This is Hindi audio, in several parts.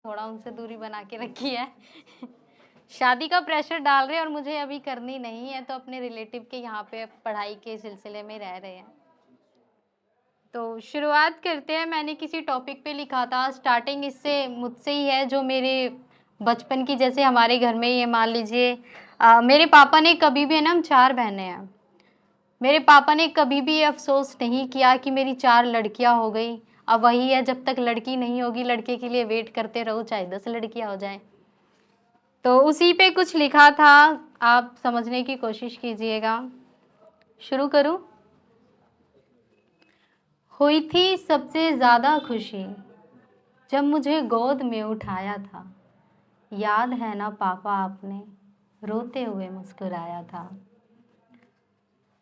थोड़ा उनसे दूरी बना के रखी है। शादी का प्रेशर डाल रहे हैं और मुझे अभी करनी नहीं है, तो अपने रिलेटिव के यहाँ पे पढ़ाई के सिलसिले में रह रहे हैं। तो शुरुआत करते हैं। मैंने किसी टॉपिक पे लिखा था, स्टार्टिंग इससे मुझसे ही है, जो मेरे बचपन की, जैसे हमारे घर में ये मान लीजिए मेरे पापा ने कभी भी, है ना, हम 4 बहनें हैं। मेरे पापा ने कभी भी ये अफ़सोस नहीं किया कि मेरी 4 लड़कियाँ हो गई। अब वही है, जब तक लड़की नहीं होगी, लड़के के लिए वेट करते रहो, चाहे 10 लड़कियाँ हो जाएँ। तो उसी पे कुछ लिखा था, आप समझने की कोशिश कीजिएगा। शुरू करूँ? हुई थी सबसे ज़्यादा खुशी जब मुझे गोद में उठाया था। याद है ना पापा, आपने रोते हुए मुस्कुराया था।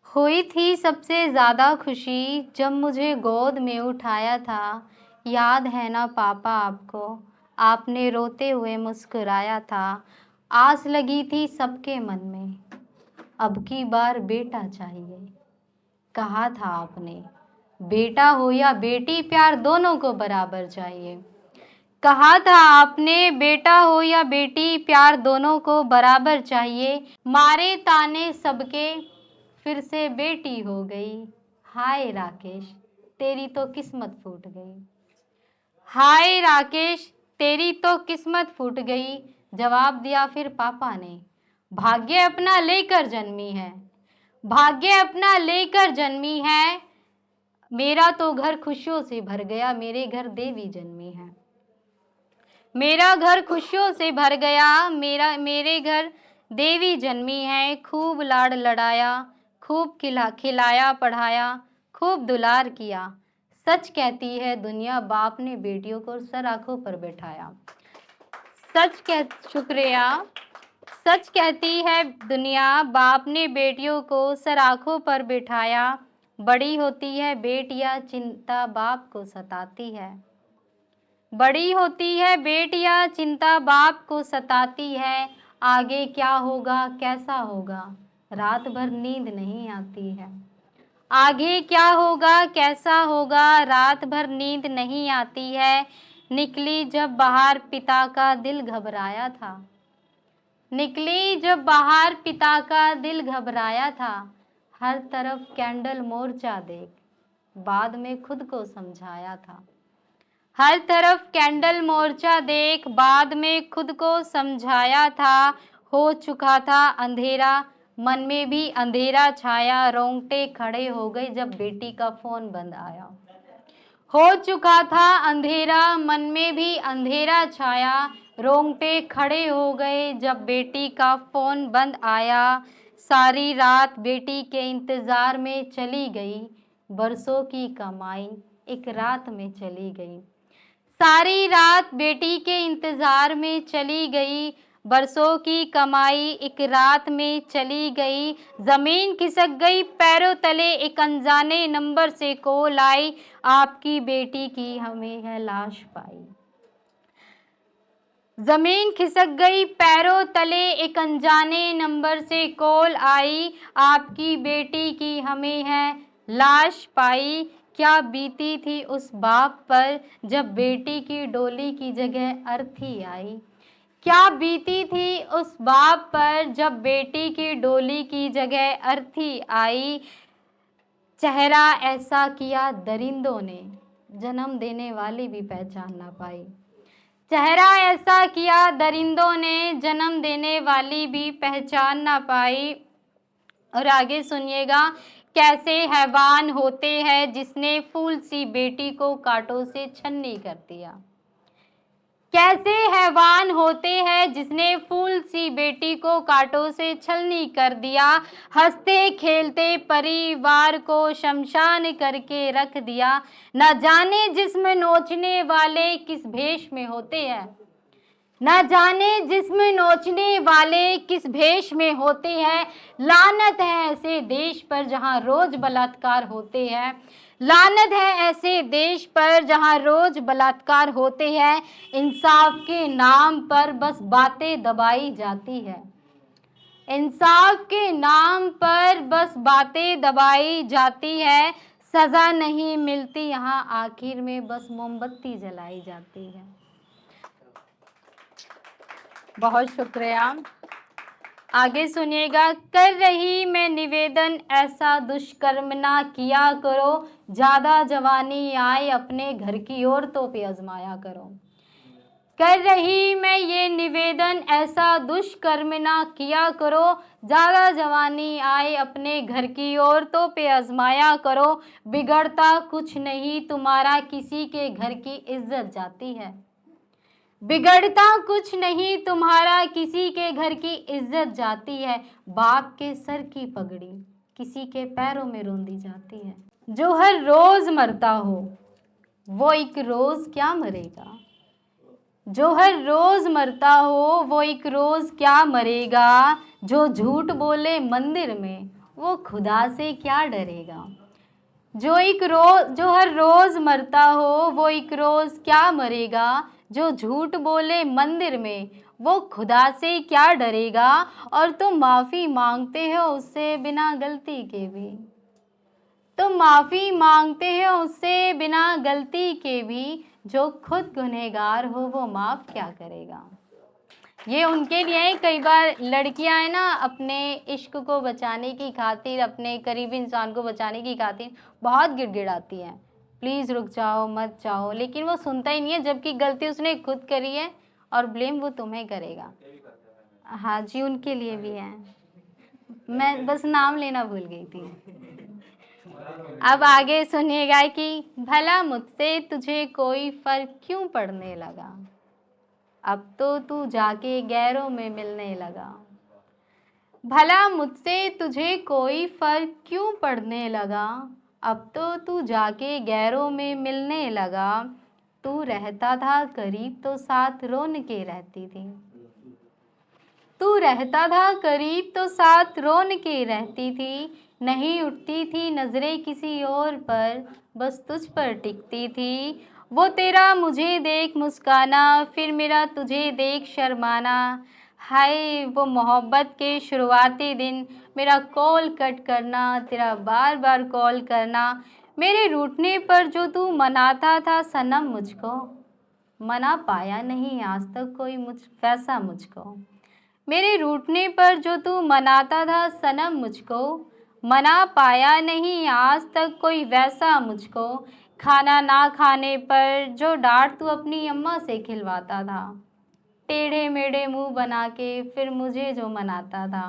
हुई थी सबसे ज़्यादा खुशी जब मुझे गोद में उठाया था। याद है ना पापा आपको, आपने रोते हुए मुस्कुराया था। आस लगी थी सबके मन में, अब की बार बेटा चाहिए। कहा था आपने, बेटा हो या बेटी, प्यार दोनों को बराबर चाहिए। कहा था आपने, बेटा हो या बेटी, प्यार दोनों को बराबर चाहिए। मारे ताने सबके, फिर से बेटी हो गई। हाय राकेश, तेरी तो किस्मत फूट गई। हाय राकेश, तेरी तो किस्मत फूट गई। जवाब दिया फिर पापा ने, भाग्य अपना लेकर जन्मी है। भाग्य अपना लेकर जन्मी है। मेरा तो घर खुशियों से भर गया, मेरे घर देवी जन्मी है। मेरा घर खुशियों से भर गया, मेरे घर देवी जन्मी है। खूब लाड़ लड़ाया, खूब खिलाया पढ़ाया, खूब दुलार किया। सच कहती है दुनिया, बाप ने बेटियों को सर आंखों पर बैठाया। शुक्रिया। सच कहती है दुनिया, बाप ने बेटियों को सर आंखों पर बिठाया। बड़ी होती है बेटियां, चिंता बाप को सताती है। बड़ी होती है बेटियां, चिंता बाप को सताती है। आगे क्या होगा कैसा होगा, रात भर नींद नहीं आती है। आगे क्या होगा कैसा होगा, रात भर नींद नहीं आती है। निकली जब बाहर पिता का दिल घबराया था। निकली जब बाहर पिता का दिल घबराया था। हर तरफ कैंडल मोर्चा देख, बाद में खुद को समझाया था। हर तरफ कैंडल मोर्चा देख, बाद में खुद को समझाया था। हो चुका था अंधेरा, मन में भी अंधेरा छाया। रोंगटे खड़े हो गए जब बेटी का फोन बंद आया। हो चुका था अंधेरा, मन में भी अंधेरा छाया। रोंगटे खड़े हो गए जब बेटी का फोन बंद आया। सारी रात बेटी के इंतज़ार में चली गई, बरसों की कमाई एक रात में चली गई। सारी रात बेटी के इंतज़ार में चली गई, बरसों की कमाई एक रात में चली गई। ज़मीन खिसक गई पैरों तले, एक अनजाने नंबर से कॉल आई। आपकी बेटी की हमें है लाश पाई। ज़मीन खिसक गई पैरों तले, एक अनजाने नंबर से कॉल आई। आपकी बेटी की हमें है लाश पाई। क्या बीती थी उस बाप पर जब बेटी की डोली की जगह अर्थी आई। क्या बीती थी उस बाप पर जब बेटी की डोली की जगह अर्थी आई। चेहरा ऐसा किया दरिंदों ने, जन्म देने वाली भी पहचान ना पाई। चेहरा ऐसा किया दरिंदों ने, जन्म देने वाली भी पहचान ना पाई। और आगे सुनिएगा, कैसे हैवान होते हैं जिसने फूल सी बेटी को कांटों से छन्नी कर दिया। कैसे हैवान होते हैं जिसने फूल सी बेटी को कांटों से छलनी कर दिया। हंसते खेलते परिवार को शमशान करके रख दिया। न जाने जिस्म नोचने वाले किस भेष में होते हैं। न जाने जिस्म नोचने वाले किस भेष में होते हैं। लानत है ऐसे देश पर जहां रोज बलात्कार होते हैं। लानत है ऐसे देश पर जहां रोज बलात्कार होते हैं। इंसाफ के नाम पर बस बातें दबाई जाती है। इंसाफ के नाम पर बस बातें दबाई जाती है। सजा नहीं मिलती यहाँ, आखिर में बस मोमबत्ती जलाई जाती है। बहुत शुक्रिया। आगे सुनिएगा। कर रही मैं निवेदन ऐसा दुष्कर्म ना किया करो, ज्यादा जवानी आए अपने घर की ओर तो पे आजमाया करो। कर रही मैं ये निवेदन ऐसा दुष्कर्म ना किया करो, ज्यादा जवानी आए अपने घर की ओर तो पे आजमाया करो। बिगड़ता कुछ नहीं तुम्हारा किसी के घर की इज्जत जाती है। बिगड़ता कुछ नहीं तुम्हारा किसी के घर की इज्जत जाती है। बाप के सर की पगड़ी किसी के पैरों में रोंदी जाती है। जो हर रोज मरता हो वो एक रोज क्या मरेगा। जो हर रोज मरता हो वो एक रोज क्या मरेगा। जो झूठ बोले मंदिर में वो खुदा से क्या डरेगा। जो हर रोज मरता हो वो एक रोज क्या मरेगा। जो झूठ बोले मंदिर में वो खुदा से क्या डरेगा। और तुम माफी मांगते हो उससे बिना गलती के भी। तुम माफी मांगते हो उससे बिना गलती के भी। जो खुद गुनहगार हो वो माफ क्या करेगा। ये उनके लिए है। कई बार लड़कियां है ना, अपने इश्क को बचाने की खातिर, अपने करीबी इंसान को बचाने की खातिर बहुत गिड़गिड़ाती हैं, प्लीज़ रुक जाओ मत जाओ, लेकिन वो सुनता ही नहीं है, जबकि गलती उसने खुद करी है और ब्लेम वो तुम्हें करेगा। हाँ जी, उनके लिए भी है। मैं बस नाम लेना भूल गई थी। अब आगे सुनिएगा कि भला मुझसे तुझे कोई फर्क क्यों पड़ने लगा। अब तो तू जाके गैरों में मिलने लगा। भला मुझसे तुझे कोई फर्क क्यों पड़ने लगा। अब तो तू जाके गैरों में मिलने लगा। तू रहता था करीब तो साथ रोन के रहती थी। तू रहता था करीब तो साथ रोन के रहती थी। नहीं उठती थी नजरें किसी और पर, बस तुझ पर टिकती थी। वो तेरा मुझे देख मुस्काना, फिर मेरा तुझे देख शर्माना। हाय वो मोहब्बत के शुरुआती दिन, मेरा कॉल कट करना, तेरा बार बार कॉल करना। मेरे रूठने पर जो तू मनाता था सनम मुझको, मना पाया नहीं आज तक कोई वैसा मुझको। मेरे रूठने पर जो तू मनाता था सनम मुझको, मना पाया नहीं आज तक कोई वैसा मुझको। खाना ना खाने पर जो डांट तू अपनी अम्मा से खिलवाता था, टेढ़े मेढ़े मुंह बना के फिर मुझे जो मनाता था।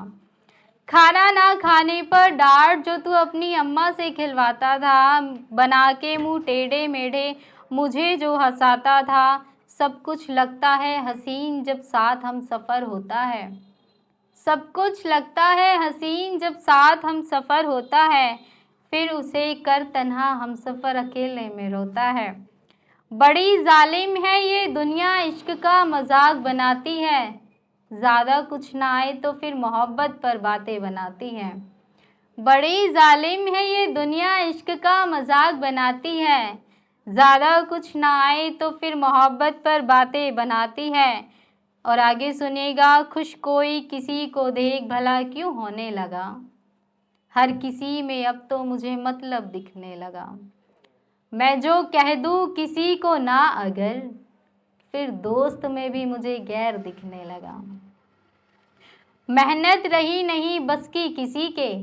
खाना ना खाने पर डांट जो तू अपनी अम्मा से खिलवाता था, बना के मुंह टेढ़े मेढ़े मुझे जो हंसाता था। सब कुछ लगता है हसीन जब साथ हम सफ़र होता है। सब कुछ लगता है हसीन जब साथ हम सफ़र होता है। फिर उसे कर तन्हा हम सफ़र अकेले में रोता है। बड़ी जालिम है ये दुनिया इश्क का मजाक बनाती है। ज़्यादा कुछ ना आए तो फिर मोहब्बत पर बातें बनाती है। बड़ी जालिम है ये दुनिया इश्क का मजाक बनाती है। ज़्यादा कुछ ना आए तो फिर मोहब्बत पर बातें बनाती है। और आगे सुनिएगा। खुश कोई किसी को देख भला क्यों होने लगा। हर किसी में अब तो मुझे मतलब दिखने लगा। मैं जो कह दूँ किसी को ना अगर, फिर दोस्त में भी मुझे गैर दिखने लगा। मेहनत रही नहीं बस की किसी के,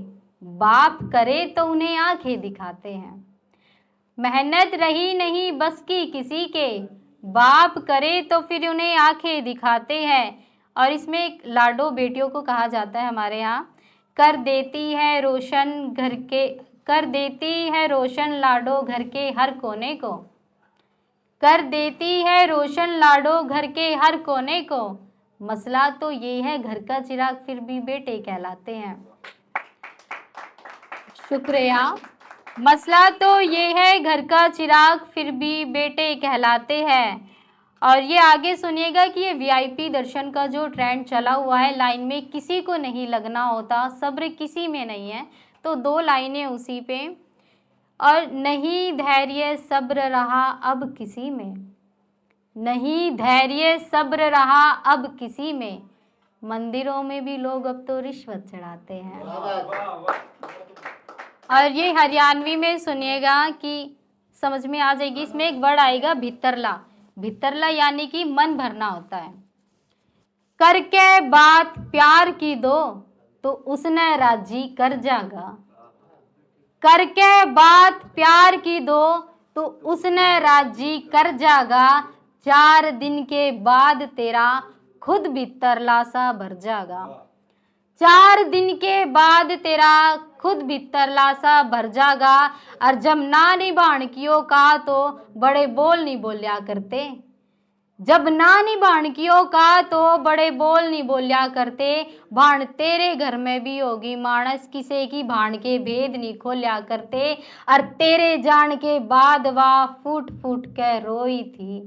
बाप करे तो उन्हें आंखें दिखाते हैं। मेहनत रही नहीं बस की किसी के, बाप करे तो फिर उन्हें आंखें दिखाते हैं। और इसमें एक लाडो बेटियों को कहा जाता है हमारे यहाँ। कर देती है रोशन घर के, कर देती है रोशन लाडो घर के हर कोने को। कर देती है रोशन लाडो घर के हर कोने को। मसला तो ये है घर का चिराग फिर भी बेटे कहलाते हैं। शुक्रिया। मसला तो ये है घर का चिराग फिर भी बेटे कहलाते हैं। और ये आगे सुनिएगा कि ये वीआईपी दर्शन का जो ट्रेंड चला हुआ है, लाइन में किसी को नहीं लगना होता, सब्र किसी में नहीं है, तो 2 लाइनें उसी पे। और नहीं धैर्य सब्र रहा अब किसी में, नहीं धैर्य सब्र रहा अब किसी में। मंदिरों में भी लोग अब तो रिश्वत चढ़ाते हैं। और ये हरियाणवी में सुनिएगा कि समझ में आ जाएगी। इसमें एक वर्ड आएगा भितरला। भितरला यानी कि मन भरना होता है। करके बात प्यार की दो तो उसने राजी कर जागा। करके बात प्यार की दो तो उसने राजी कर जागा। 4 दिन के बाद तेरा खुद भीतर लासा भर जागा। 4 दिन के बाद तेरा खुद भीतर लासा भर जागा। और जब ना निभाणकियों का तो बड़े बोल नहीं बोलिया करते। जब ना निभाणकियों का तो बड़े बोल नहीं बोलिया करते। भाण तेरे घर में भी होगी मानस, किसे की भाण के भेद नहीं खोलिया करते। और तेरे जान के बाद वह फूट फूट के रोई थी।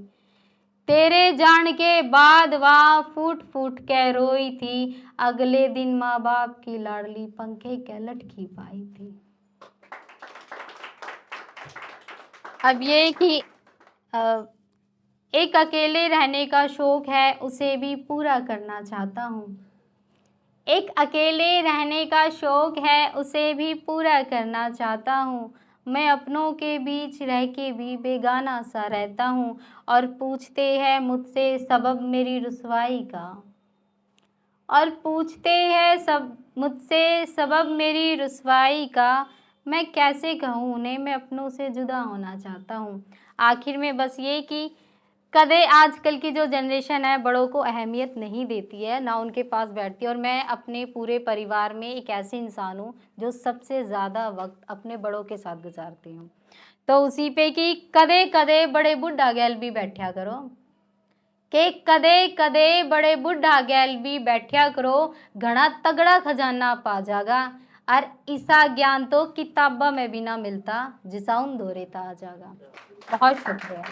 तेरे जान के बाद वह फूट फूट के रोई थी। अगले दिन माँ बाप की लाडली पंखे के लटकी पाई थी। अब ये कि एक अकेले रहने का शौक है, उसे भी पूरा करना चाहता हूँ। एक अकेले रहने का शौक है, उसे भी पूरा करना चाहता हूँ। मैं अपनों के बीच रह के भी बेगाना सा रहता हूँ। और पूछते हैं मुझसे सबब मेरी रुसवाई का। और पूछते हैं सब मुझसे सबब मेरी रुसवाई का। मैं कैसे कहूँ उन्हें, मैं अपनों से जुदा होना चाहता हूँ। आखिर में बस ये कि कदे आजकल की जो जनरेशन है बड़ों को अहमियत नहीं देती है, ना उनके पास बैठती है। और मैं अपने पूरे परिवार में एक ऐसी इंसान हूँ जो सबसे ज़्यादा वक्त अपने बड़ों के साथ गुजारती हूँ। तो उसी पे कि कदे कदे बड़े बुढ़ा गैल भी बैठा करो, कि कदे कदे बड़े बुढ़ा गैल भी बैठा करो। घना तगड़ा खजाना पा जागा। और ऐसा ज्ञान तो किताबा में भी ना मिलता, जिसा उन दोरे था आ जागा। बहुत शुक्रिया।